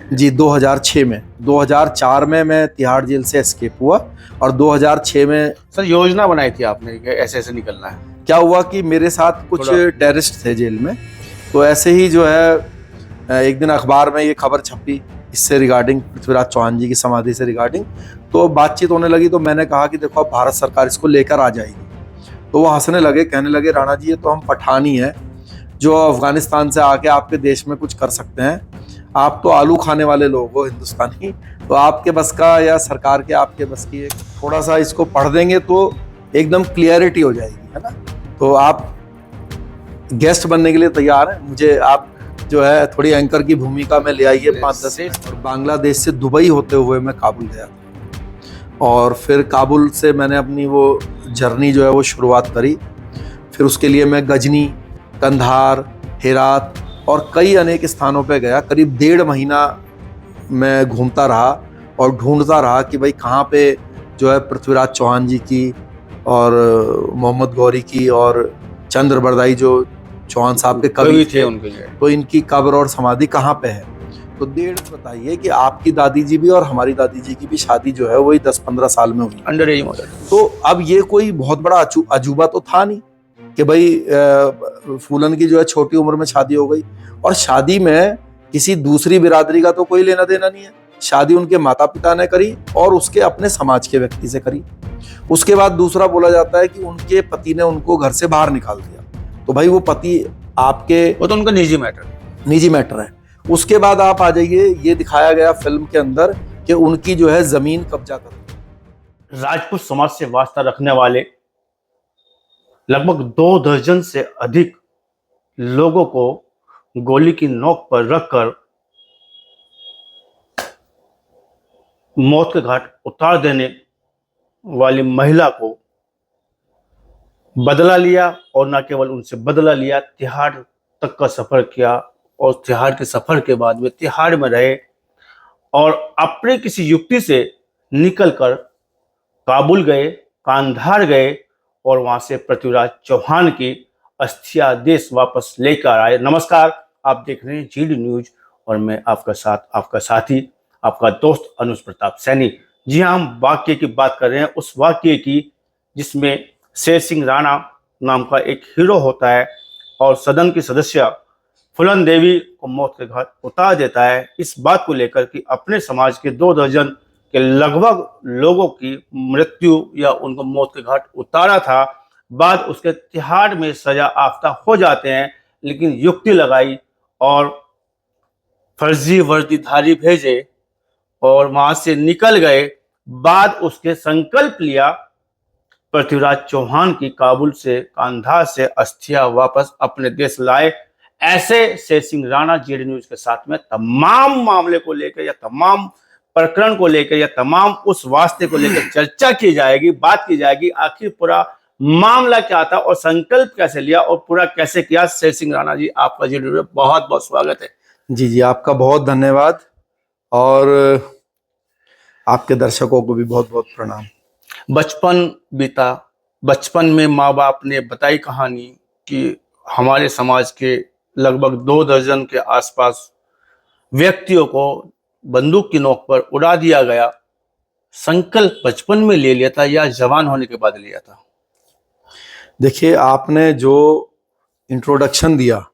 जी 2006 में, 2004 में मैं तिहाड़ जेल से एस्केप हुआ और 2006 में सर योजना बनाई थी आपने कि ऐसे ऐसे निकलना है? क्या हुआ कि मेरे साथ कुछ थोड़ा- टेररिस्ट थे जेल में, तो ऐसे ही जो है एक दिन अखबार में ये खबर छपी इससे रिगार्डिंग, पृथ्वीराज चौहान जी की समाधि से रिगार्डिंग। तो बातचीत होने लगी, तो मैंने कहा कि देखो अब भारत सरकार इसको लेकर आ जाएगी। तो वो हंसने लगे, कहने लगे राणा जी ये तो हम पठानी है जो अफगानिस्तान से आके आपके देश में कुछ कर सकते हैं, आप तो आलू खाने वाले लोग हो हिंदुस्तानी, तो आपके बस का या सरकार के आपके बस की एक थोड़ा सा इसको पढ़ देंगे तो एकदम क्लियरिटी हो जाएगी, है ना। तो आप गेस्ट बनने के लिए तैयार हैं, मुझे आप जो है थोड़ी एंकर की भूमिका में ले आइए 5-10 मिनट। और बांग्लादेश से दुबई होते हुए मैं काबुल गया था और फिर काबुल से मैंने अपनी वो जर्नी जो है वो शुरुआत करी। फिर उसके लिए मैं गजनी, कंधार, हेरात और कई अनेक स्थानों पे गया। करीब 1.5 महीना मैं घूमता रहा और ढूंढता रहा कि भाई कहाँ पे जो है पृथ्वीराज चौहान जी की और मोहम्मद गौरी की और चंद्र बरदाई जो चौहान साहब के कवि थे उनके लिए, तो इनकी कब्र और समाधि कहाँ पे है। तो डेढ़ बताइए कि आपकी दादी जी भी और हमारी दादी जी की भी शादी जो है वही 10-15 साल में हुई, अंडर एज मॉडल। तो अब ये कोई बहुत बड़ा अजूबा तो था नहीं कि भाई फूलन की जो है छोटी उम्र में शादी हो गई। और शादी में किसी दूसरी बिरादरी का तो कोई लेना देना नहीं है, शादी उनके माता पिता ने करी और उसके अपने समाज के व्यक्ति से करी। उसके बाद दूसरा बोला जाता है कि उनके पति ने उनको घर से बाहर निकाल दिया, तो भाई वो पति आपके, वो तो उनका निजी मैटर है। उसके बाद आप आ जाइए, ये दिखाया गया फिल्म के अंदर कि उनकी जो है जमीन कब्जा कर। राजपूत समाज से वास्ता रखने वाले लगभग 2 दर्जन से अधिक लोगों को गोली की नोक पर रखकर मौत के घाट उतार देने वाली महिला को बदला लिया, और न केवल उनसे बदला लिया, तिहाड़ तक का सफर किया और तिहाड़ के सफर के बाद वे तिहाड़ में रहे और अपने किसी युक्ति से निकलकर काबुल गए, कांधार गए और वहां से पृथ्वीराज चौहान की अस्थियां देश वापस लेकर आए। नमस्कार, आप देख रहे हैं जीडी न्यूज और मैं आपका साथ, आपका साथी, आपका दोस्त अनुज प्रताप सैनी। जी हाँ, हम वाक्य की बात कर रहे हैं, उस वाक्य की जिसमें शेर सिंह राणा नाम का एक हीरो होता है और सदन की सदस्य फूलन देवी को मौत के घाट उतार देता है, इस बात को लेकर कि अपने समाज के 2 दर्जन के लगभग लोगों की मृत्यु या उनको मौत के घाट उतारा था, बाद उसके तिहाड़ में सजा याफ्ता हो जाते हैं, लेकिन युक्ति लगाई और फर्जी वर्दीधारी भेजे और वहां से निकल गए। बाद उसके संकल्प लिया पृथ्वीराज चौहान की काबुल से, कांधार से अस्थियां वापस अपने देश लाए। ऐसे शेर सिंह राणा जीडी न्यूज के साथ में तमाम मामले को लेकर या तमाम प्रकरण को लेकर या तमाम उस वास्ते को लेकर चर्चा की जाएगी, बात की जाएगी, आखिर पूरा मामला क्या था और संकल्प कैसे लिया और पूरा कैसे किया। शेर सिंह राणा जी, आपका जीडी न्यूज में बहुत बहुत स्वागत है। जी जी, आपका बहुत धन्यवाद और आपके दर्शकों को भी बहुत बहुत प्रणाम। बचपन बीता, बचपन में माँ बाप ने बताई कहानी कि हमारे समाज के लगभग 2 दर्जन के आसपास व्यक्तियों को बंदूक की नोक पर उड़ा दिया गया। संकल्प बचपन में ले लिया था या जवान होने के बाद लिया था? देखिए, आपने जो इंट्रोडक्शन दिया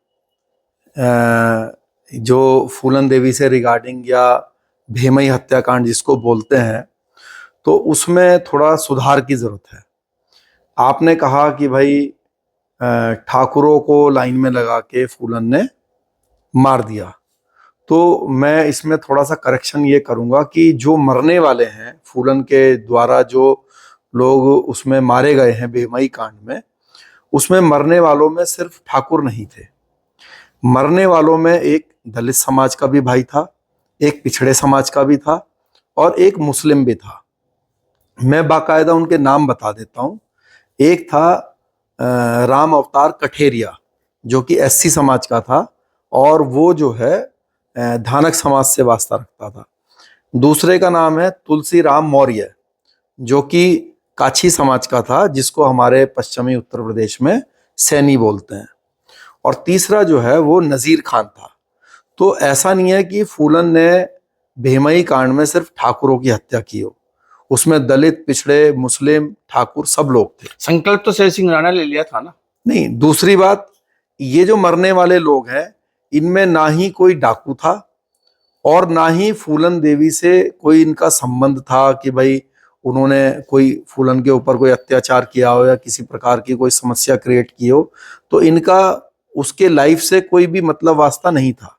जो फूलन देवी से रिगार्डिंग या भेमई हत्याकांड जिसको बोलते हैं, तो उसमें थोड़ा सुधार की जरूरत है। आपने कहा कि भाई ठाकुरों को लाइन में लगा के फूलन ने मार दिया, तो मैं इसमें थोड़ा सा करेक्शन ये करूंगा कि जो मरने वाले हैं फूलन के द्वारा, जो लोग उसमें मारे गए हैं भेमई कांड में, उसमें मरने वालों में सिर्फ ठाकुर नहीं थे। मरने वालों में एक दलित समाज का भी भाई था, एक पिछड़े समाज का भी था और एक मुस्लिम भी था। मैं बाकायदा उनके नाम बता देता हूँ। एक था राम अवतार कठेरिया जो कि एससी समाज का था और वो जो है धानक समाज से वास्ता रखता था। दूसरे का नाम है तुलसी राम मौर्य जो कि काछी समाज का था, जिसको हमारे पश्चिमी उत्तर प्रदेश में सैनी बोलते हैं। और तीसरा जो है वो नजीर खान था। तो ऐसा नहीं है कि फूलन ने भेमई कांड में सिर्फ ठाकुरों की हत्या की हो, उसमें दलित, पिछड़े, मुस्लिम, ठाकुर सब लोग थे। संकल्प तो शेर सिंह राणा ले लिया था ना। नहीं, दूसरी बात, ये जो मरने वाले लोग हैं इनमें ना ही कोई डाकू था और ना ही फूलन देवी से कोई इनका संबंध था कि भाई उन्होंने कोई फूलन के ऊपर कोई अत्याचार किया हो या किसी प्रकार की कोई समस्या क्रिएट की हो। तो इनका उसके लाइफ से कोई भी मतलब वास्ता नहीं था।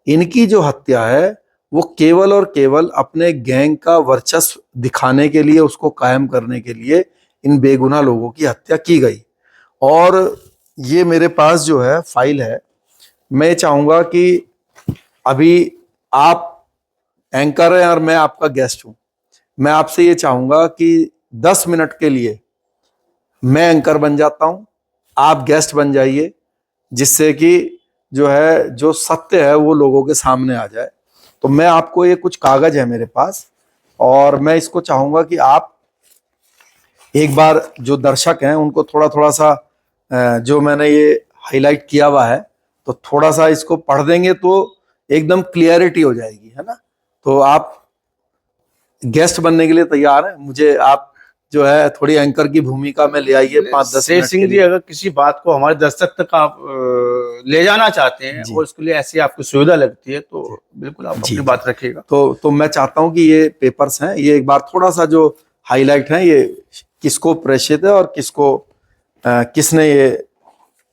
इनकी जो हत्या है वो केवल और केवल अपने गैंग का वर्चस्व दिखाने के लिए, उसको कायम करने के लिए इन बेगुनाह लोगों की हत्या की गई। और ये मेरे पास जो है फाइल है, मैं चाहूंगा कि अभी आप एंकर हैं और मैं आपका गेस्ट हूं, मैं आपसे ये चाहूंगा कि 10 मिनट के लिए मैं एंकर बन जाता हूं, आप गेस्ट बन जाइए, जिससे कि जो है जो सत्य है वो लोगों के सामने आ जाए। तो मैं आपको, ये कुछ कागज है मेरे पास और मैं इसको चाहूंगा कि आप एक बार जो दर्शक हैं उनको थोड़ा थोड़ा सा जो मैंने ये हाईलाइट किया हुआ है तो थोड़ा सा इसको पढ़ देंगे तो एकदम क्लियरिटी हो जाएगी, है ना। तो आप गेस्ट बनने के लिए तैयार हैं? मुझे आप जो है थोड़ी एंकर की भूमिका में ले आइए 5-10 शेर मिनट सिंह के जी, लिए। अगर किसी बात को हमारे दर्शक तक आप ले जाना चाहते हैं जी। और उसके लिए ऐसी आपको सुविधा लगती है तो बिल्कुल आप जी। अपनी बात रखिएगा। तो मैं चाहता हूं कि ये पेपर्स हैं, ये एक बार थोड़ा सा जो हाईलाइट है ये किसको प्रेषित है और किसको किसने ये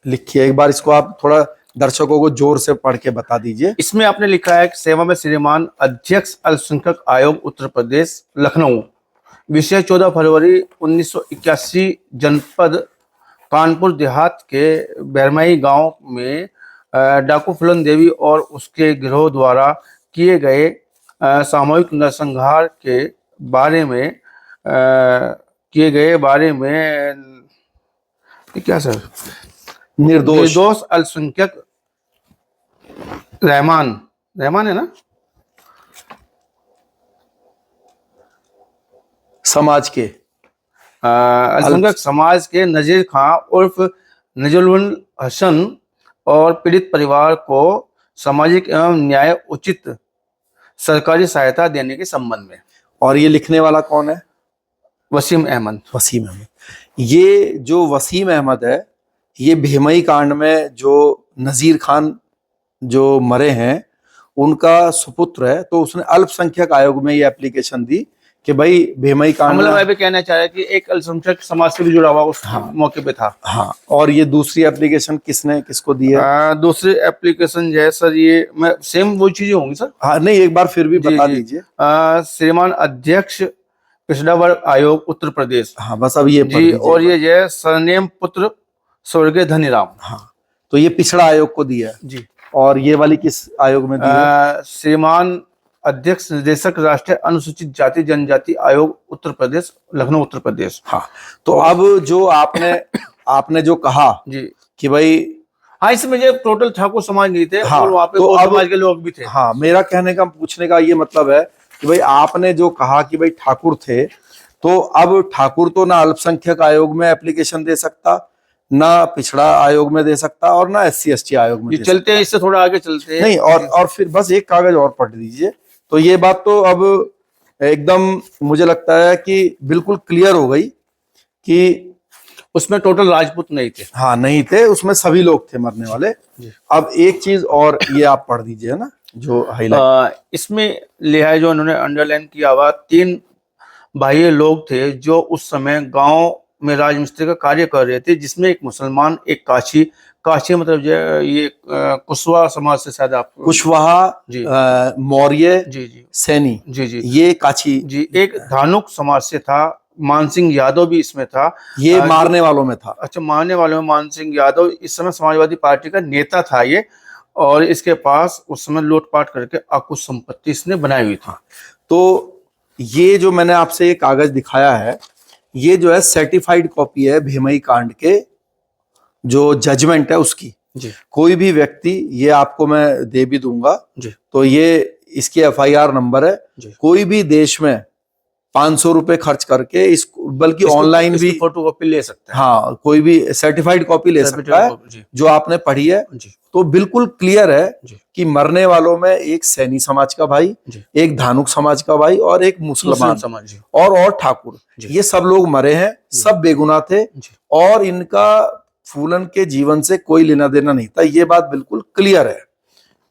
लिखी है, एक बार इसको आप थोड़ा दर्शकों को जोर से पढ़ के बता दीजिए। इसमें आपने लिखा है कि सेवा में श्रीमान अध्यक्ष अल्पसंख्यक आयोग उत्तर प्रदेश लखनऊ, विषय 14 फरवरी 1981, जनपद कानपुर देहात के बैरमई गांव में डाकू फूलन देवी और उसके गिरोह द्वारा किए गए सामूहिक नरसंहार के बारे में ये क्या सर, निर्दोष अल्पसंख्यक रहमान है ना, समाज के अल्पसंख्यक समाज के नजीर खां उर्फ नजरुल हसन और पीड़ित परिवार को सामाजिक एवं न्याय उचित सरकारी सहायता देने के संबंध में। और ये लिखने वाला कौन है? वसीम अहमद। वसीम अहमद। ये जो वसीम अहमद है, ये भेमई कांड में जो नजीर खान जो मरे हैं उनका सुपुत्र है। तो उसने अल्पसंख्यक आयोग में ये एप्लीकेशन दी कि भाई भेमई कांड, मतलब मैं भी कहना चाह रहा कि एक अल्पसंख्यक समाज से भी जुड़ा हुआ उस मौके पे था। हाँ। और ये दूसरी एप्लीकेशन किसको दी है? दूसरी एप्लीकेशन जो है सर, ये मैं सेम वो चीजें होंगी सर। हाँ, नहीं, एक बार फिर भी बता दीजिए। श्रीमान अध्यक्ष पिछड़ा वर्ग आयोग उत्तर प्रदेश। हाँ, बस अब ये जी। और ये जो है सरनेम पुत्र स्वर्गीय धनीराम। हाँ, तो ये पिछड़ा आयोग को दिया है जी। और ये वाली किस आयोग में दी है? श्रीमान अध्यक्ष निर्देशक राष्ट्रीय अनुसूचित जाति जनजाति आयोग उत्तर प्रदेश लखनऊ उत्तर प्रदेश। हाँ। तो अब जो आपने जो कहा जी कि भाई, हाँ, इसमें जो टोटल ठाकुर समाज नहीं थे। हाँ, और वहाँ पे तो और अब समाज के लोग भी थे। हाँ, मेरा कहने का, पूछने का ये मतलब है कि भाई आपने जो कहा कि भाई ठाकुर थे, तो अब ठाकुर तो ना अल्पसंख्यक आयोग में एप्लीकेशन दे सकता, ना पिछड़ा आयोग में दे सकता और ना SC/ST आयोग में दे चलते हैं, इससे थोड़ा आगे चलते हैं। नहीं, और फिर बस एक कागज और पढ़ दीजिए। तो ये बात तो अब एकदम मुझे लगता है कि बिल्कुल क्लियर हो गई कि उसमें टोटल राजपूत नहीं थे। हाँ, नहीं थे, उसमें सभी लोग थे मरने वाले। अब एक चीज और ये आप पढ़ दीजिए ना, जो हाईलाइट इसमें लिया है, जो उन्होंने अंडरलाइन किया हुआ, 3 बाह्य लोग थे जो उस समय गांव में राजमिस्त्री का कार्य कर रहे थे, जिसमें एक मुसलमान, एक काशी मतलब ये कुशवाहा समाज से, शायद आप कुशवाहा, मौर्य, जी सैनी, जी ये काची जी। एक धानुक समाज से था, मान सिंह यादव भी इसमें था। ये मारने वालों में था। अच्छा, मारने वालों में मान सिंह यादव इस समय समाजवादी पार्टी का नेता था ये, और इसके पास उस समय लूटपाट करके अकुश संपत्ति इसने बनाई हुई थी। तो ये जो मैंने आपसे ये कागज दिखाया है, ये जो है सर्टिफाइड कॉपी है भेमई कांड के जो जजमेंट है उसकी। जी। कोई भी व्यक्ति, ये आपको मैं दे भी दूंगा जी। तो ये इसकी FIR नंबर है। कोई भी देश में 500 रुपए खर्च करके इसको, बल्कि ऑनलाइन भी फोटोकॉपी ले सकते हैं। हाँ, कोई भी सर्टिफाइड कॉपी ले सकता है। जो आपने पढ़ी है तो बिल्कुल क्लियर है जी। कि मरने वालों में एक सैनी समाज का भाई, जी। एक धानुक समाज का भाई और एक मुस्लिम मुसलमान समाज। जी। और ठाकुर, जी। ये सब लोग मरे हैं, जी। सब बेगुनाह थे जी। और इनका फूलन के जीवन से कोई लेना देना नहीं था। ये बात बिल्कुल क्लियर है।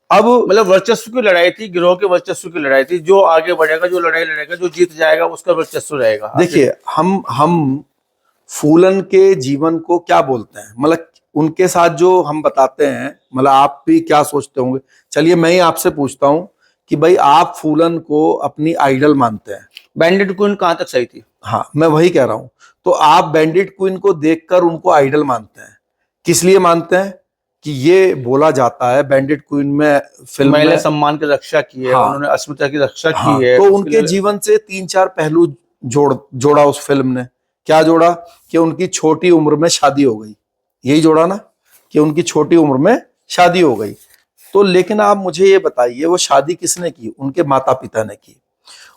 अब मतलब वर्चस्व की लड़ाई थी, गिरोह के वर्चस्व की लड़ाई थी। जो आगे बढ़ेगा, जो लड़ाई लड़ेगा, जो जीत जाएगा, उसका वर्चस्व रहेगा। देखिए, हम फूलन के जीवन को क्या बोलते हैं, मतलब उनके साथ जो हम बताते हैं, मतलब आप भी क्या सोचते होंगे। चलिए मैं ही आपसे पूछता हूं कि भाई आप फूलन को अपनी आइडल मानते हैं। बैंडेड क्वीन कहां तक सही थी? हाँ, मैं वही कह रहा हूं। तो आप बैंडिट क्वीन को देखकर उनको आइडल मानते हैं, किस लिए मानते हैं? कि ये बोला जाता है बैंडिट क्वीन में, फिल्म महिला में, सम्मान की रक्षा की है, हाँ, उन्होंने अस्मिता की रक्षा हाँ, की है। तो उसके उनके लिए जीवन से 3-4 पहलू जोड़ा उस फिल्म ने। क्या जोड़ा? कि उनकी छोटी उम्र में शादी हो गई, यही जोड़ा ना, कि उनकी छोटी उम्र में शादी हो गई। तो लेकिन आप मुझे ये बताइए, वो शादी किसने की? उनके माता पिता ने की।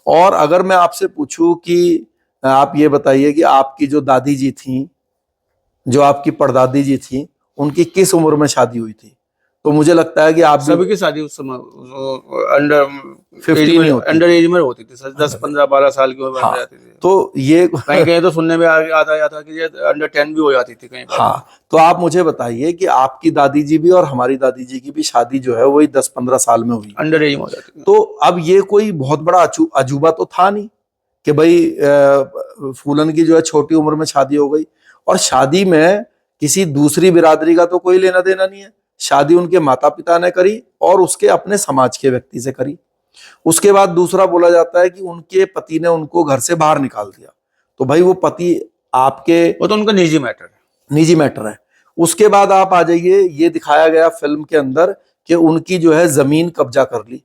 और अगर मैं आपसे पूछूं कि आप ये बताइए कि आपकी जो दादी जी थी, जो आपकी परदादी जी थी, उनकी किस उम्र में शादी हुई थी? तो मुझे लगता है कि आप भी सभी की शादी उस समय अंडर 15 ही होती अंडर थी। एज में होती थी सर। 10, 15, 12 साल की उम्र में हाँ, जाती थी। तो ये कहीं कहीं तो सुनने में आता जाता कि ये अंडर 10 भी हो जाती थी कहीं पर। हाँ, तो आप मुझे बताइए कि आपकी दादी जी भी और हमारी दादी जी की भी शादी जो है वही 10-15 साल में हुई। अंडर एज में हो जाती थी। तो अब ये कोई बहुत बड़ा अजूबा तो था नहीं कि भाई फूलन की जो है छोटी उम्र में शादी हो गई। और शादी में किसी दूसरी बिरादरी का तो कोई लेना देना नहीं है। शादी उनके माता पिता ने करी और उसके अपने समाज के व्यक्ति से करी। उसके बाद दूसरा बोला जाता है कि उनके पति ने उनको घर से बाहर निकाल दिया। तो भाई वो पति आपके वो तो उनका निजी मैटर है। निजी मैटर है। उसके बाद आप आ जाइए, ये दिखाया गया फिल्म के अंदर कि उनकी जो है जमीन कब्जा कर ली।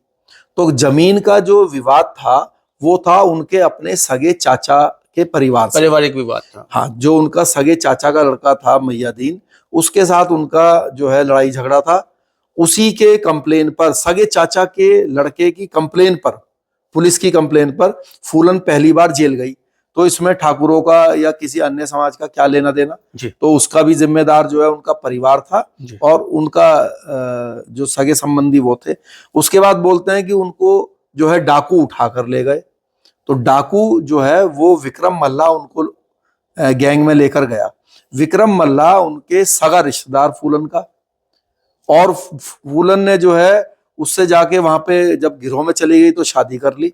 तो जमीन का जो विवाद था वो था उनके अपने सगे चाचा के परिवार से। पारिवारिक विवाद था। हाँ, जो उनका सगे चाचा का लड़का था मैयादीन, उसके साथ उनका जो है लड़ाई झगड़ा था। उसी के कंप्लेन पर, सगे चाचा के लड़के की कंप्लेन पर, पुलिस की कंप्लेन पर फूलन पहली बार जेल गई। तो इसमें ठाकुरों का या किसी अन्य समाज का क्या लेना देना? जी। तो उसका भी जिम्मेदार जो है उनका परिवार था जी। और उनका जो सगे संबंधी वो थे। उसके बाद बोलते हैं कि उनको जो है डाकू उठा कर ले गए। तो डाकू जो है वो विक्रम मल्ला उनको गैंग में लेकर गया। विक्रम मल्ला उनके सगा रिश्तेदार फूलन का, और फूलन ने जो है उससे जाके वहां पे जब गिरोह में चली गई तो शादी कर ली।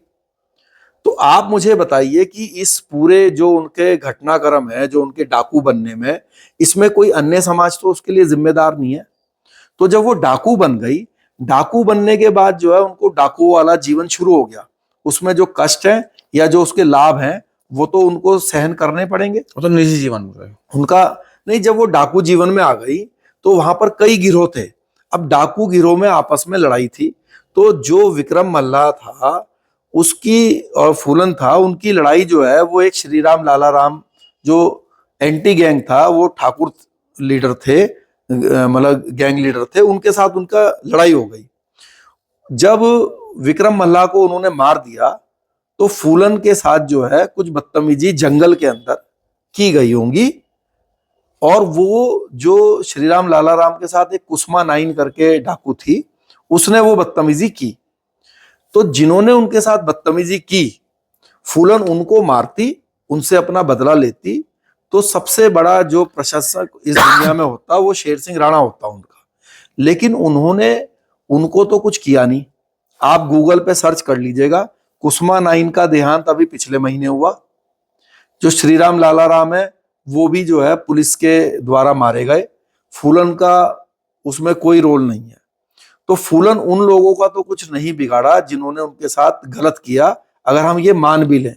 तो आप मुझे बताइए कि इस पूरे जो उनके घटनाक्रम है, जो उनके डाकू बनने में, इसमें कोई अन्य समाज तो उसके लिए जिम्मेदार नहीं है। तो जब वो डाकू बन गई, डाकू बनने के बाद जो है उनको डाकू वाला जीवन शुरू हो गया। उसमें जो कष्ट है या जो उसके लाभ हैं वो तो उनको सहन करने पड़ेंगे। वो तो निजी जीवन हो गया उनका नहीं, जब वो डाकू जीवन में आ गई तो वहां पर कई गिरोह थे। अब डाकू गिरोह में आपस में लड़ाई थी। तो जो विक्रम मल्ला था उसकी और फूलन था, उनकी लड़ाई जो है वो एक श्रीराम लाला राम जो एंटी गैंग था, वो ठाकुर लीडर थे, मतलब गैंग लीडर थे, उनके साथ उनका लड़ाई हो गई। जब विक्रम मल्ला को उन्होंने मार दिया तो फूलन के साथ जो है कुछ बदतमीजी जंगल के अंदर की गई होंगी। और वो जो श्रीराम लाला राम के साथ एक कुसमा नाइन करके डाकू थी, उसने वो बदतमीजी की। तो जिन्होंने उनके साथ बदतमीजी की, फूलन उनको मारती, उनसे अपना बदला लेती, तो सबसे बड़ा जो प्रशंसक इस दुनिया में होता वो शेर सिंह राणा होता उनका। लेकिन उन्होंने उनको तो कुछ किया नहीं। आप गूगल पे सर्च कर लीजिएगा, कुसमा नाइन का देहांत अभी पिछले महीने हुआ। जो श्रीराम लाला राम है वो भी जो है पुलिस के द्वारा मारे गए। फूलन का उसमें कोई रोल नहीं है। तो फूलन उन लोगों का तो कुछ नहीं बिगाड़ा जिन्होंने उनके साथ गलत किया, अगर हम ये मान भी लें।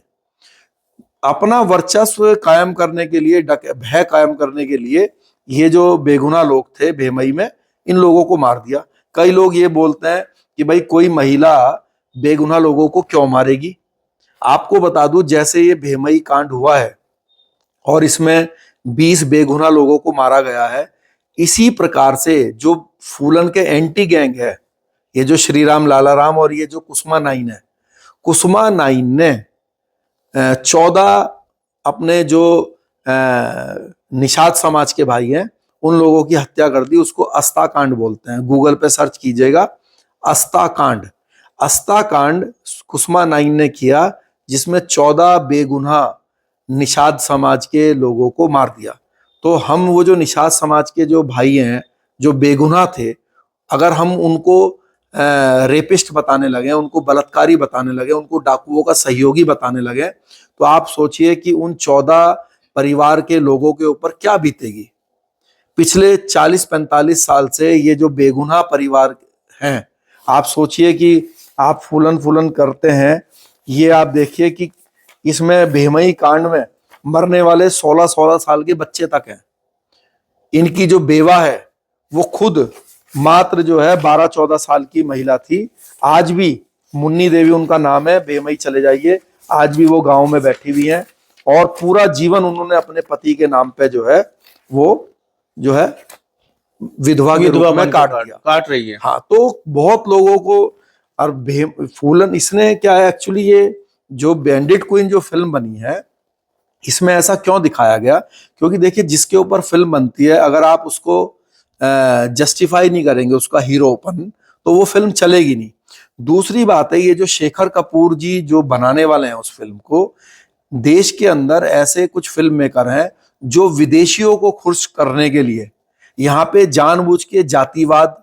अपना वर्चस्व कायम करने के लिए, भय कायम करने के लिए ये जो बेगुनाह लोग थे भेमई में, इन लोगों को मार दिया। कई लोग ये बोलते हैं कि भाई कोई महिला बेगुनाह लोगों को क्यों मारेगी। आपको बता दूं, जैसे ये भेमई कांड हुआ है और इसमें 20 बेगुनाह लोगों को मारा गया है, इसी प्रकार से जो फूलन के एंटी गैंग है, ये जो श्रीराम लाला राम और ये जो कुसमा नाइन है, कुसमा नाइन ने 14 अपने जो निषाद समाज के भाई हैं उन लोगों की हत्या कर दी। उसको अस्ता कांड बोलते हैं, गूगल पे सर्च कीजिएगा, अस्ता कांड। अस्ता कांड कुसुमा नाइन ने किया, जिसमें 14 बेगुनाह निषाद समाज के लोगों को मार दिया। तो हम वो जो निषाद समाज के जो भाई हैं, जो बेगुनाह थे, अगर हम उनको रेपिस्ट बताने लगे, उनको बलात्कारी बताने लगे, उनको डाकुओं का सहयोगी बताने लगे, तो आप सोचिए कि उन 14 परिवार के लोगों के ऊपर क्या बीतेगी। पिछले 40-45 साल से ये जो बेगुनाह परिवार हैं, आप सोचिए कि आप फूलन फूलन करते हैं, ये आप देखिए कि इसमें भेमई कांड में मरने वाले 16-16 साल के बच्चे तक हैं। इनकी जो बेवा है वो खुद मात्र जो है 12-14 साल की महिला थी। आज भी मुन्नी देवी उनका नाम है, भेमई चले जाइए, आज भी वो गांव में बैठी हुई हैं और पूरा जीवन उन्होंने अपने पति के नाम पे जो है वो जो है विधवा के रूप में काट रही है। हाँ, तो बहुत लोगों को। और फूलन इसने क्या है एक्चुअली, ये जो बैंडिट क्वीन जो फिल्म बनी है, इसमें ऐसा क्यों दिखाया गया, क्योंकि देखिए जिसके ऊपर फिल्म बनती है, अगर आप उसको जस्टिफाई नहीं करेंगे उसका हीरोपन, तो वो फिल्म चलेगी नहीं। दूसरी बात है, ये जो शेखर कपूर जी जो बनाने वाले हैं उस फिल्म को, देश के अंदर ऐसे कुछ फिल्म मेकर हैं जो विदेशियों को खुश करने के लिए यहाँ पे जानबूझ के जातिवाद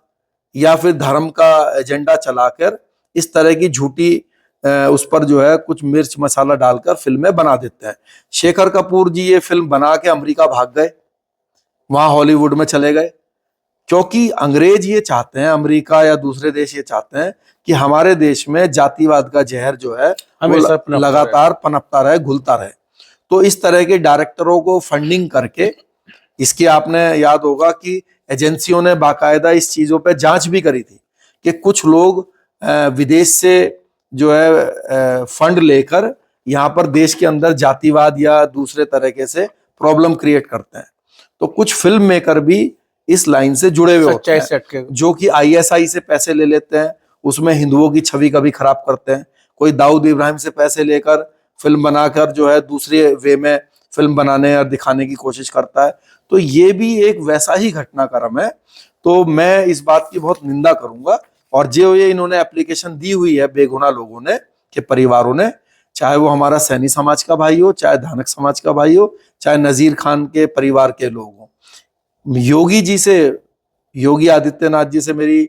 या फिर धर्म का एजेंडा चलाकर इस तरह की झूठी उस पर जो है कुछ मिर्च मसाला डालकर फिल्में बना देते हैं। शेखर कपूर जी ये फिल्म बना के अमेरिका भाग गए, वहां हॉलीवुड में चले गए, क्योंकि अंग्रेज ये चाहते हैं, अमेरिका या दूसरे देश ये चाहते हैं कि हमारे देश में जातिवाद का जहर जो है वो लगातार पनपता रहे, घुलता रहे। तो इस तरह के डायरेक्टरों को फंडिंग करके, इसकी आपने याद होगा कि एजेंसियों ने बाकायदा इस चीजों पे जांच भी करी थी कि कुछ लोग विदेश से जो है फंड लेकर यहाँ पर देश के अंदर जातिवाद या दूसरे तरीके से प्रॉब्लम क्रिएट करते हैं। तो कुछ फिल्म मेकर भी इस लाइन से जुड़े हुए होते हैं, जो कि आईएसआई से पैसे ले लेते हैं, उसमें हिंदुओं की छवि कभी खराब करते हैं। कोई दाऊद इब्राहिम से पैसे लेकर फिल्म बनाकर जो है दूसरे वे में फिल्म बनाने और दिखाने की कोशिश करता है। तो ये भी एक वैसा ही घटनाक्रम है। तो मैं इस बात की बहुत निंदा करूंगा। और जो ये इन्होंने एप्लीकेशन दी हुई है बेगुनाह लोगों ने, के परिवारों ने, चाहे वो हमारा सैनी समाज का भाई हो, चाहे धानक समाज का भाई हो, चाहे नजीर खान के परिवार के लोग हो, योगी जी से, योगी आदित्यनाथ जी से मेरी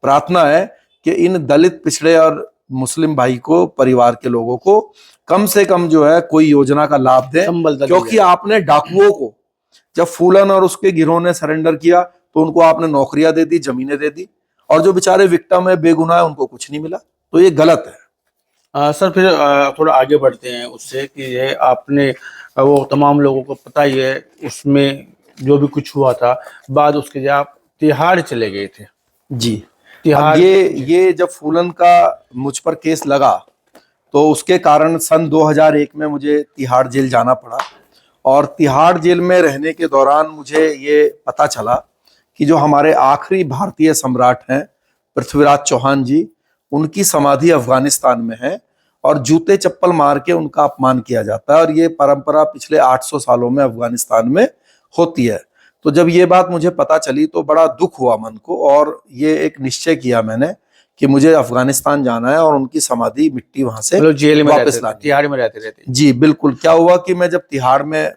प्रार्थना है कि इन दलित, पिछड़े और मुस्लिम भाई को, परिवार के लोगों को कम से कम जो है कोई योजना का लाभ दें, क्योंकि आपने डाकुओं को, जब फूलन और उसके गिरोह ने सरेंडर किया तो उनको आपने नौकरियां दे दी, जमीनें दे दी, और जो बेचारे विक्टिम है, बेगुनाह है, उनको कुछ नहीं मिला। तो ये गलत है। सर फिर थोड़ा आगे बढ़ते हैं उससे कि ये आपने वो तमाम लोगों को पता ही है उसमें जो भी कुछ हुआ था, बाद उसके जब आप तिहाड़ चले गए थे। जी, तिहाड़, ये जब फूलन का मुझ पर केस लगा तो उसके कारण सन 2001 में मुझे तिहाड़ जेल जाना पड़ा। और तिहाड़ जेल में रहने के दौरान मुझे ये पता चला कि जो हमारे आखिरी भारतीय सम्राट हैं पृथ्वीराज चौहान जी, उनकी समाधि अफगानिस्तान में है और जूते चप्पल मार के उनका अपमान किया जाता है। और ये परंपरा पिछले 800 सालों में अफगानिस्तान में होती है। तो जब ये बात मुझे पता चली तो बड़ा दुख हुआ मन को, और ये एक निश्चय किया मैंने कि मुझे अफगानिस्तान जाना है और उनकी समाधि मिट्टी वहां से जेल में वापस लानी। तिहाड़ में रहते जी बिल्कुल। क्या हुआ कि मैं जब तिहाड़ में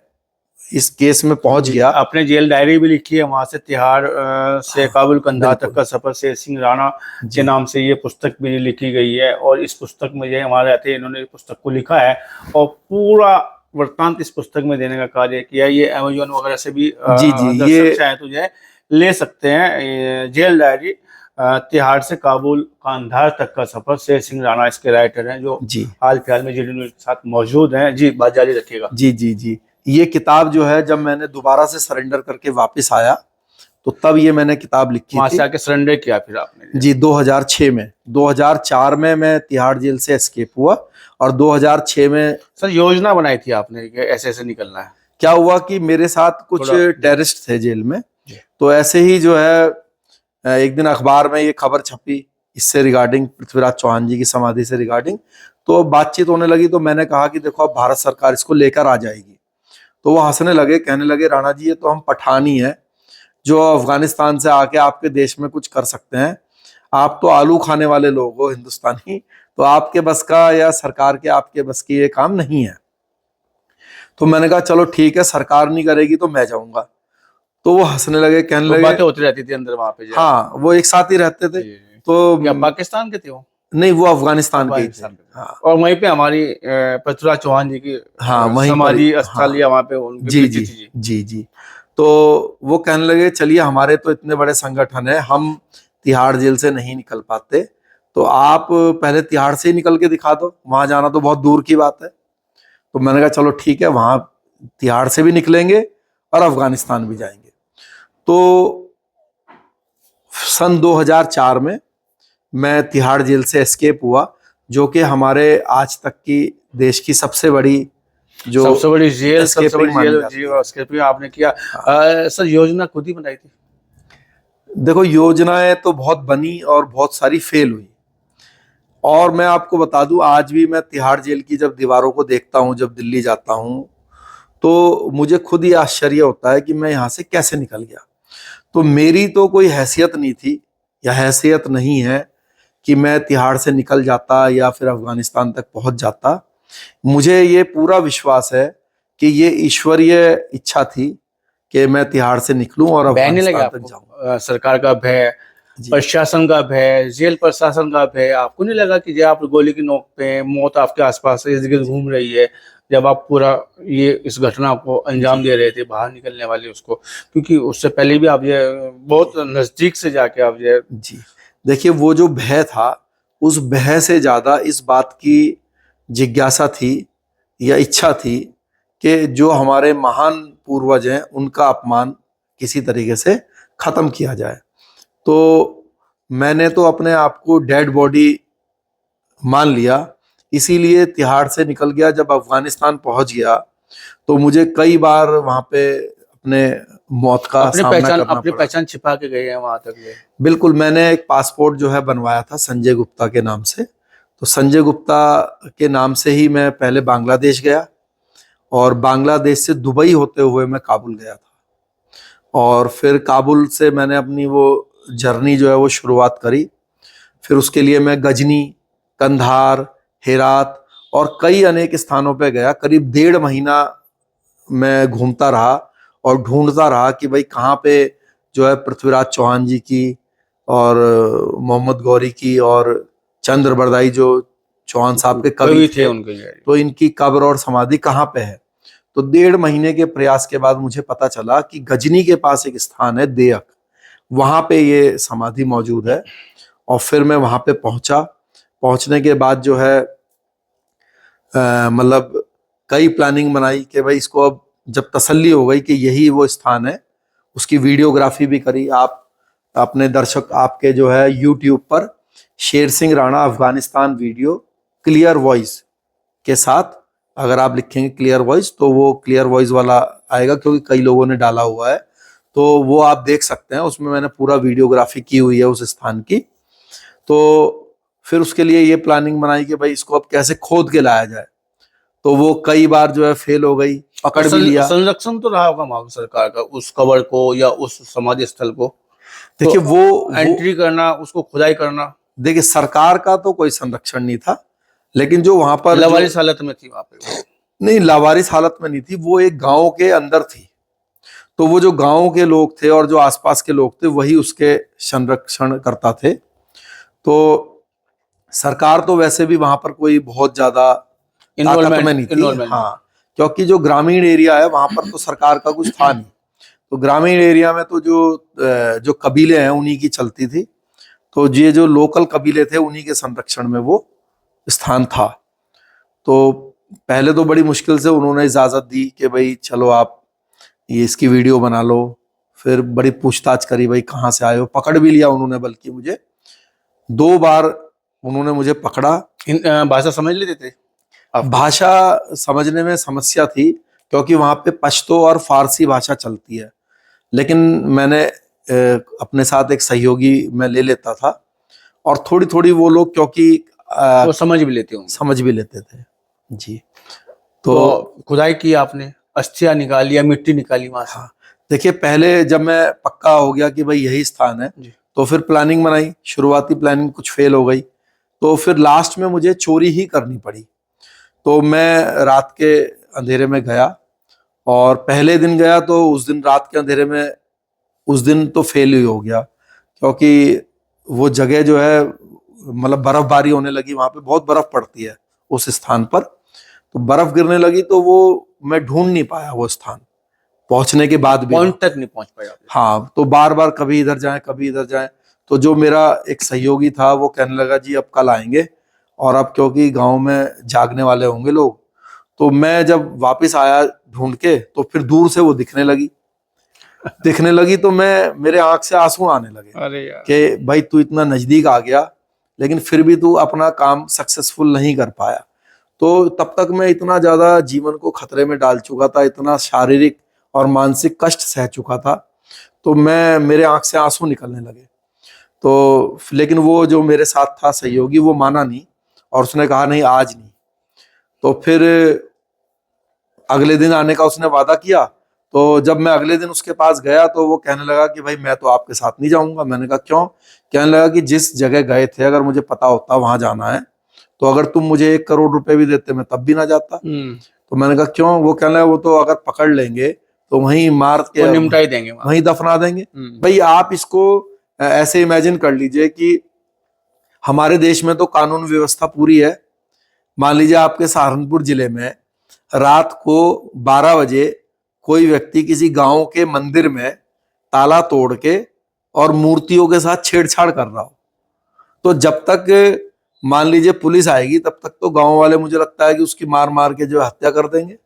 इस केस में पहुंच गया, आपने जेल डायरी भी लिखी है, वहां से तिहाड़ से काबुल कंधार तक का सफर शेर सिंह राणा के नाम से ये पुस्तक भी लिखी गई है। और इस पुस्तक में ये हमारे रहते हैं, इन्होंने पुस्तक को लिखा है और पूरा वृत्तांत इस पुस्तक में देने का कार्य किया। ये अमेज़न वगैरह से भी ये चाहे तो जो ले सकते हैं। जेल डायरी तिहाड़ से काबुल कंधार तक का सफर, शेर सिंह राणा इसके राइटर हैं, जो हाल फिलहाल में जेडीयू के साथ मौजूद हैं। जी, बात जारी रखिएगा। जी, ये किताब जो है, जब मैंने दोबारा से सरेंडर करके वापस आया तो तब ये मैंने किताब लिखी थी। आके सरेंडर किया फिर आपने? जी, 2006 में। 2004 में मैं तिहाड़ जेल से एस्केप हुआ और 2006 में सर योजना बनाई थी आपने कि ऐसे ऐसे निकलना है। क्या हुआ कि मेरे साथ कुछ टेररिस्ट थे जेल में, तो ऐसे ही जो है एक दिन अखबार में ये खबर छपी इससे रिगार्डिंग, पृथ्वीराज चौहान जी की समाधि से रिगार्डिंग। तो बातचीत होने लगी तो मैंने कहा कि देखो अब भारत सरकार इसको लेकर आ जाएगी। तो वो हंसने लगे, कहने लगे राणा जी ये तो हम पठान ही हैं, जो अफगानिस्तान से आके आपके देश में कुछ कर सकते हैं। आप तो आलू खाने वाले लोग हो हिंदुस्तानी, तो आपके बस का या सरकार के आपके बस की ये काम नहीं है। तो मैंने कहा चलो ठीक है, सरकार नहीं करेगी तो मैं जाऊंगा। तो वो हंसने लगे, कहने तो लगे बातें होती रहती थी अंदर वहां पे जो है। हाँ, वो एक साथ ही रहते थे। जी, जी। तो क्या पाकिस्तान के थे वो? नहीं, वो अफगानिस्तान के ही थे। अफगानिस्तान के थे। हाँ और वहीं पे हमारी पृथ्वीराज चौहान जी की हाँ, वहीं पर समाधि ही। स्थल हाँ या वहां पे उनकी जी मृत्यु जी थी जी। जी जी। तो वो कहने लगे चलिए, हमारे तो इतने बड़े संगठन है, हम तिहाड़ जेल से नहीं निकल पाते, तो आप पहले तिहाड़ से ही निकल के दिखा दो, वहां जाना तो बहुत दूर की बात है। तो मैंने कहा चलो ठीक है, वहां तिहाड़ से भी निकलेंगे और अफगानिस्तान भी जाएंगे। तो सन 2004 में मैं तिहाड़ जेल से एस्केप हुआ, जो कि हमारे आज तक की देश की सबसे बड़ी जो सबसे बड़ी जेल, सबसे escaping बड़ी मानी जेल जाती जी, है। escaping आपने किया। हाँ। सर योजना खुद ही बनाई थी? देखो, योजनाएं तो बहुत बनी और बहुत सारी फेल हुई। और मैं आपको बता दूं, आज भी मैं तिहाड़ जेल की जब दीवारों को देखता हूं, जब दिल्ली जाता हूं, तो मुझे खुद ही आश्चर्य होता है कि मैं यहाँ से कैसे निकल गया। तो मेरी तो कोई हैसियत नहीं थी या हैसियत नहीं है कि मैं तिहाड़ से निकल जाता या फिर अफगानिस्तान तक पहुंच जाता। मुझे ये पूरा विश्वास है कि ये ईश्वरीय इच्छा थी कि मैं तिहाड़ से निकलूं और भय नहीं लगे अफगानिस्तान तक आपको? जाऊं। सरकार का भय, जी। प्रशासन का भय, जेल प्रशासन का भय, आपको नहीं लगा कि जब आप गोली की नोक पे, मौत आपके आसपास इर्द गिर्द घूम रही है, जब आप पूरा ये इस घटना को अंजाम दे रहे थे, बाहर निकलने वाले उसको, क्योंकि उससे पहले भी आप ये बहुत नजदीक से जाके आप ये जी, देखिए, वो जो भय था, उस भय से ज्यादा इस बात की जिज्ञासा थी या इच्छा थी कि जो हमारे महान पूर्वज हैं उनका अपमान किसी तरीके से खत्म किया जाए। तो मैंने तो अपने आप को डेड बॉडी मान लिया, इसीलिए तिहाड़ से निकल गया। जब अफगानिस्तान पहुंच गया तो मुझे कई बार वहां पे अपने मौत का सामना करना अपनी पड़ा। पहचान छिपा के गए हैं वहां तक ये। बिल्कुल, मैंने एक पासपोर्ट जो है बनवाया था संजय गुप्ता के नाम से। तो संजय गुप्ता के नाम से ही मैं पहले बांग्लादेश गया और बांग्लादेश से दुबई होते हुए मैं काबुल गया था। और फिर काबुल से मैंने अपनी वो जर्नी जो है वो शुरुआत करी। फिर उसके लिए मैं गजनी, कंधार, हेरात और कई अनेक स्थानों पे गया। करीब 1.5 महीना मैं घूमता रहा और ढूंढता रहा कि भाई कहाँ पे जो है पृथ्वीराज चौहान जी की और मोहम्मद गौरी की और चंद्र बरदाई जो चौहान साहब के कवि थे, उनके ये। तो इनकी कब्र और समाधि कहाँ पे है। तो 1.5 महीने के प्रयास के बाद मुझे पता चला कि गजनी के पास एक स्थान है देयक, वहां पे ये समाधि मौजूद है। और फिर मैं वहां पे पहुंचा। पहुंचने के बाद जो है मतलब कई प्लानिंग बनाई कि भाई इसको अब जब तसल्ली हो गई कि यही वो स्थान है, उसकी वीडियोग्राफी भी करी। आप अपने दर्शक आपके जो है यूट्यूब पर Sher Singh Rana Afghanistan video clear voice के साथ, अगर आप लिखेंगे क्लियर वॉइस तो वो क्लियर वॉइस वाला आएगा, क्योंकि कई लोगों ने डाला हुआ है, तो वो आप देख सकते हैं। उसमें मैंने पूरा वीडियोग्राफी की हुई है उस स्थान की। तो फिर उसके लिए ये प्लानिंग बनाई कि भाई इसको अब कैसे खोद के लाया जाए। तो वो कई बार जो है फेल हो गई, पकड़ भी लिया। संरक्षण तो रहा होगा वहां सरकार का उस कबर को या उस समाधि स्थल को। देखिए, तो वो एंट्री करना, उसको खुदाई करना, देखिए, सरकार का तो कोई संरक्षण नहीं था, लेकिन जो वहां पर लावारिस हालत में थी वहां पे। नहीं, लावारिस हालत में नहीं थी, वो एक गांव के अंदर थी। तो वो जो गांव के लोग थे और जो आसपास के लोग थे वही उसके संरक्षण करता थे। तो सरकार तो वैसे भी वहां पर कोई बहुत ज्यादा ताकत में नहीं थी। हाँ, क्योंकि जो ग्रामीण एरिया है वहां पर तो सरकार का कुछ था नहीं। तो ग्रामीण एरिया में तो जो कबीले हैं उन्हीं की चलती थी। तो ये जो लोकल कबीले थे उन्हीं के संरक्षण में वो स्थान था। तो पहले तो बड़ी मुश्किल से उन्होंने इजाजत दी कि भाई चलो आप ये इसकी वीडियो बना लो। फिर बड़ी पूछताछ करी, भाई कहाँ से आए हो, पकड़ भी लिया उन्होंने, बल्कि मुझे 2 बार उन्होंने मुझे पकड़ा। भाषा समझ लेते थे आप? भाषा समझने में समस्या थी, क्योंकि वहां पे पश्तो और फारसी भाषा चलती है। लेकिन मैंने अपने साथ एक सहयोगी मैं ले लेता था, और थोड़ी थोड़ी वो लोग, क्योंकि वो समझ भी लेते होंगे। समझ भी लेते थे जी। तो खुदाई की आपने, अस्थियां निकाली या मिट्टी निकाली वहां से? हाँ, देखिए, पहले जब मैं पक्का हो गया कि भाई यही स्थान है, जी। तो फिर प्लानिंग बनाई। शुरुआती प्लानिंग कुछ फेल हो गई, तो फिर लास्ट में मुझे चोरी ही करनी पड़ी। तो मैं रात के अंधेरे में गया, और पहले दिन गया तो उस दिन रात के अंधेरे में, उस दिन तो फेल ही हो गया, क्योंकि वो जगह जो है, मतलब बर्फबारी होने लगी, वहां पे बहुत बर्फ पड़ती है उस स्थान पर। तो बर्फ गिरने लगी, तो वो मैं ढूंढ नहीं पाया वो स्थान, पहुंचने के बाद भी। पॉइंट तक नहीं पहुंच पाए आप। हाँ, तो बार बार कभी इधर जाएं कभी इधर जाएं। तो जो मेरा एक सहयोगी था वो कहने लगा, जी अब कल आएंगे, और अब क्योंकि गांव में जागने वाले होंगे लोग। तो मैं जब वापस आया ढूंढ के, तो फिर दूर से वो दिखने लगी, तो मेरे आंख से आंसू आने लगे अरे यार। कि भाई तू इतना नजदीक आ गया, लेकिन फिर भी तू अपना काम सक्सेसफुल नहीं कर पाया। तो तब तक मैं इतना ज्यादा जीवन को खतरे में डाल चुका था, इतना शारीरिक और मानसिक कष्ट सह चुका था, तो मेरे आंख से आंसू निकलने लगे। तो लेकिन वो जो मेरे साथ था सहयोगी, वो माना नहीं, और उसने कहा नहीं, आज नहीं। तो फिर अगले दिन आने का उसने वादा किया। तो जब मैं अगले दिन उसके पास गया, तो वो कहने लगा कि भाई मैं तो आपके साथ नहीं जाऊंगा। मैंने कहा क्यों? कहने लगा कि जिस जगह गए थे, अगर मुझे पता होता वहां जाना है, तो अगर तुम मुझे 1 करोड़ रुपए भी देते, मैं तब भी ना जाता। तो मैंने कहा क्यों? वो कहने लगा, वो तो अगर पकड़ लेंगे तो वहीं मार के वो निपटा ही देंगे वहां। वहीं दफना देंगे। भाई आप इसको ऐसे इमेजिन कर लीजिए कि हमारे देश में तो कानून व्यवस्था पूरी है। मान लीजिए आपके सहारनपुर जिले में रात को 12 बजे कोई व्यक्ति किसी गांव के मंदिर में ताला तोड़ के और मूर्तियों के साथ छेड़छाड़ कर रहा हो, तो जब तक मान लीजिए पुलिस आएगी, तब तक तो गांव वाले, मुझे लगता है कि उसकी मार मार के जो हत्या कर देंगे।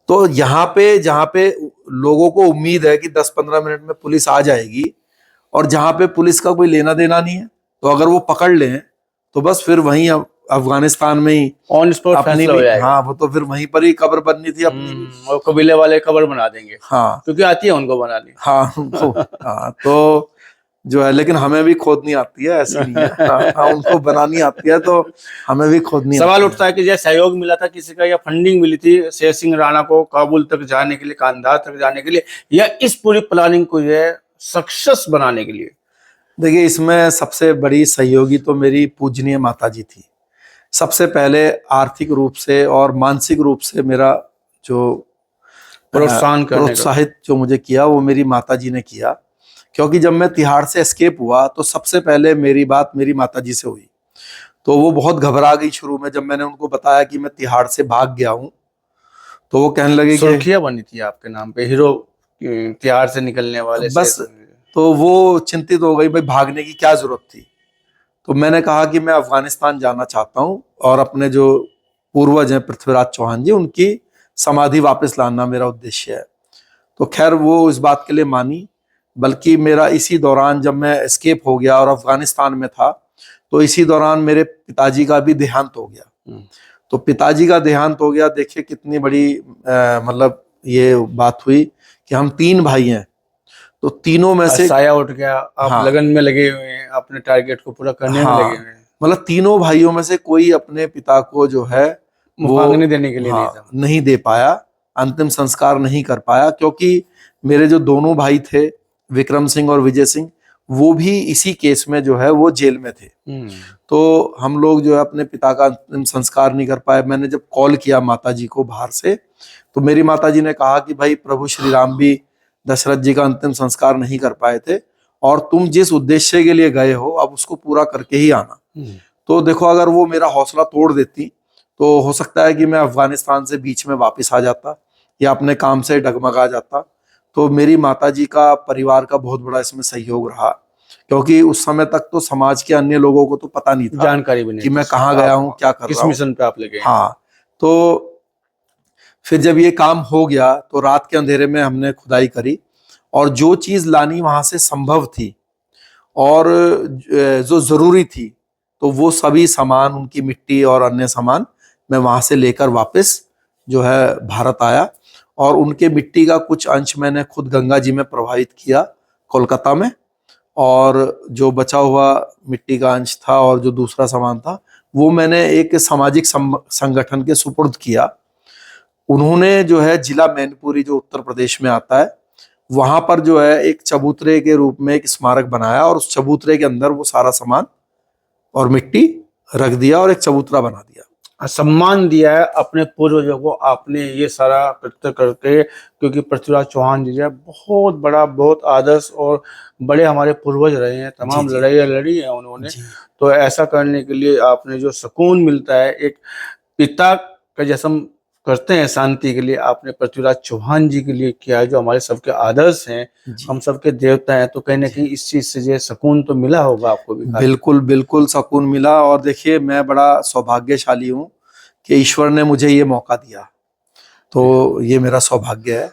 तो यहाँ पे जहाँ पे लोगों को उम्मीद है कि 10-15 मिनट में पुलिस आ जाएगी, और जहाँ पे पुलिस का कोई लेना देना नहीं है, तो अगर वो पकड़ लें तो बस फिर वहीं अफगानिस्तान में ही ऑन स्पॉट अपनी फैसला हो भी, जाएगा। हाँ, वो तो फिर वहीं पर ही कब्र बननी थी अपनी भी। और कबीले वाले कब्र बना देंगे, हाँ क्योंकि आती है उनको बनानी। हाँ उनको, हाँ, तो जो है, लेकिन हमें भी खोदनी आती है, ऐसी नहीं है। हाँ, उनको बनानी आती है, तो हमें भी खोदनी सवाल आती उठता है कि जैसे सहयोग मिला था किसी का, या फंडिंग मिली थी शेर सिंह राणा को काबुल तक जाने के लिए, कांधार तक जाने के लिए, या इस पूरी प्लानिंग को जो है सक्सेस बनाने के लिए? देखिए, इसमें सबसे बड़ी सहयोगी तो मेरी पूजनीय माता जी थी। सबसे पहले आर्थिक रूप से और मानसिक रूप से मेरा जो प्रोत्साहित जो मुझे किया, वो मेरी माता जी ने किया। क्योंकि जब मैं तिहाड़ से एस्केप हुआ, तो सबसे पहले मेरी बात मेरी माता जी से हुई। तो वो बहुत घबरा गई शुरू में, जब मैंने उनको बताया कि मैं तिहाड़ से भाग गया हूँ। तो वो कहने लगे कि सुर्खियां बनी थी आपके नाम पे, हीरो तिहाड़ से निकलने वाले बस, तो वो चिंतित हो गई, भाई भागने की क्या जरूरत थी। तो मैंने कहा कि मैं अफगानिस्तान जाना चाहता हूँ, और अपने जो पूर्वज हैं पृथ्वीराज चौहान जी, उनकी समाधि वापस लाना मेरा उद्देश्य है। तो खैर वो इस बात के लिए मानी। बल्कि मेरा इसी दौरान, जब मैं एस्केप हो गया और अफगानिस्तान में था, तो इसी दौरान मेरे पिताजी का भी देहांत हो गया। तो पिताजी का देहांत हो गया, देखिए कितनी बड़ी मतलब ये बात हुई कि हम 3 भाई हैं, तो तीनों में से साया उठ गया, आप हाँ, लगन में लगे हुए हैं, अपने टारगेट को पूरा करने में लगे हुए हैं। मतलब तीनों भाइयों में से कोई अपने पिता को जो है वो मुखाग्नि देने के लिए नहीं था। नहीं दे पाया, अंतिम संस्कार नहीं कर पाया। क्योंकि मेरे जो दोनों भाई थे, विक्रम सिंह और विजय सिंह, वो भी इसी केस में जो है वो जेल में थे। तो हम लोग जो है अपने पिता का अंतिम संस्कार नहीं कर पाए। मैंने जब कॉल किया माता जी को बाहर से, तो मेरी माता जी ने कहा कि भाई प्रभु श्री राम भी दशरथ जी का अंतिम संस्कार नहीं कर पाए थे, और तुम जिस उद्देश्य के लिए गए हो, अब उसको पूरा करके ही आना। तो देखो, अगर वो मेरा हौसला तोड़ देती, तो हो सकता है कि मैं अफगानिस्तान से बीच में वापस आ जाता, या अपने काम से डगमगा जाता। तो मेरी माताजी का, परिवार का बहुत बड़ा इसमें सहयोग रहा। क्योंकि उस समय तक तो समाज के अन्य लोगों को तो पता नहीं था, जानकारी भी नहीं कि मैं कहाँ गया हूँ, क्या कर किस रहा हूँ, मिशन पे आप लगे। हाँ। तो फिर जब ये काम हो गया, तो रात के अंधेरे में हमने खुदाई करी, और जो चीज लानी वहां से संभव थी और जो जरूरी थी, तो वो सभी सामान, उनकी मिट्टी और अन्य सामान, मैं वहां से लेकर वापस जो है भारत आया। और उनके मिट्टी का कुछ अंश मैंने खुद गंगा जी में प्रवाहित किया कोलकाता में, और जो बचा हुआ मिट्टी का अंश था और जो दूसरा सामान था, वो मैंने एक सामाजिक संगठन के सुपुर्द किया। उन्होंने जो है जिला मैनपुरी, जो उत्तर प्रदेश में आता है, वहां पर जो है एक चबूतरे के रूप में एक स्मारक बनाया और उस चबूतरे के अंदर वो सारा सामान और मिट्टी रख दिया और एक चबूतरा बना दिया। सम्मान दिया है अपने पूर्वजों को आपने ये सारा कृत्य करके, क्योंकि पृथ्वीराज चौहान जी है बहुत बड़ा, बहुत आदर्श और बड़े हमारे पूर्वज रहे हैं, तमाम जी। लड़ाइयाँ लड़ी है उन्होंने। जी तो ऐसा करने के लिए आपने जो सुकून मिलता है एक पिता का जैसा हम करते हैं शांति के लिए, आपने पृथ्वीराज चौहान जी के लिए किया है, जो हमारे सबके आदर्श हैं, जी हम सबके देवता हैं। तो कहीं ना कहीं इस चीज से जो है सुकून तो मिला होगा आपको भी। बिल्कुल बिल्कुल सुकून मिला। और देखिए मैं बड़ा सौभाग्यशाली हूँ कि ईश्वर ने मुझे ये मौका दिया, तो ये मेरा सौभाग्य है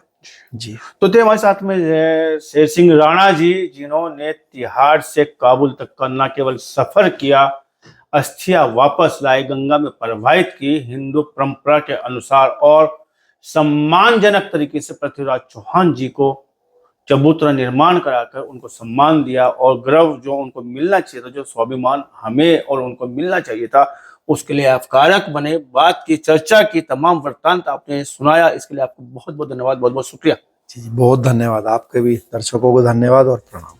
जी। तो थे हमारे साथ में जो है शेर सिंह राणा जी, जिन्होंने तिहाड़ से काबुल तक का न केवल सफर किया, अस्थियां वापस लाए, गंगा में प्रवाहित की हिंदू परंपरा के अनुसार, और सम्मानजनक तरीके से पृथ्वीराज चौहान जी को चबूतरा निर्माण कराकर उनको सम्मान दिया, और गर्व जो उनको मिलना चाहिए था, जो स्वाभिमान हमें और उनको मिलना चाहिए था, उसके लिए आप कारक बने, बात की, चर्चा की, तमाम वृत्तांत आपने सुनाया। इसके लिए आपको बहुत बहुत धन्यवाद, बहुत बहुत शुक्रिया। जी बहुत धन्यवाद। आपके भी दर्शकों को धन्यवाद और प्रणाम।